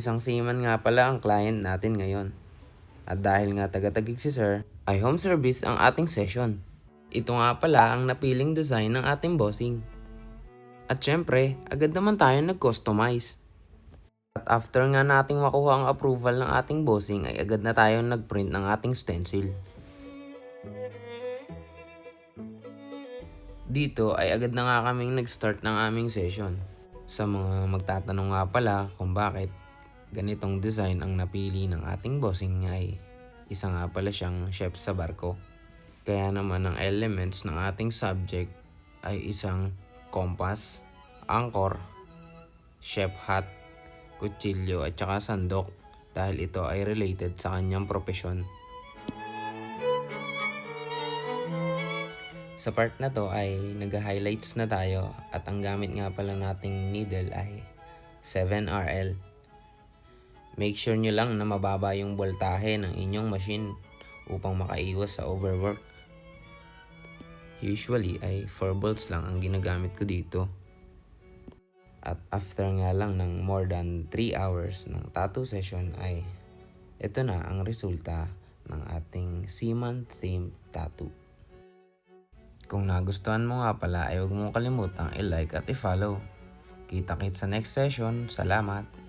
Isang seaman nga pala ang client natin ngayon. At dahil nga taga-Taguig si Sir, ay home service ang ating session. Ito nga pala ang napiling design ng ating bossing. At syempre, agad naman tayo nag-customize. At after nga nating makuha ang approval ng ating bossing ay agad na tayo nag-print ng ating stencil. Dito ay agad na nga kaming nag-start ng aming session. Sa mga magtatanong nga pala kung bakit ganitong design ang napili ng ating bossing ay isa nga pala siyang chef sa barko. Kaya naman ang elements ng ating subject ay isang compass, anchor, chef hat, kutsilyo at saka sandok dahil ito ay related sa kanyang profesyon. Sa part na to ay nag-highlights na tayo at ang gamit nga pala nating needle ay 7RL. Make sure nyo lang na mababa yung voltahe ng inyong machine upang makaiwas sa overwork. Usually ay 4 volts lang ang ginagamit ko dito. At after nga lang ng more than 3 hours ng tattoo session ay ito na ang resulta ng ating seaman themed tattoo. Kung nagustuhan mo nga pala ay huwag mong kalimutang i-like at i-follow. Kita-kits sa next session. Salamat!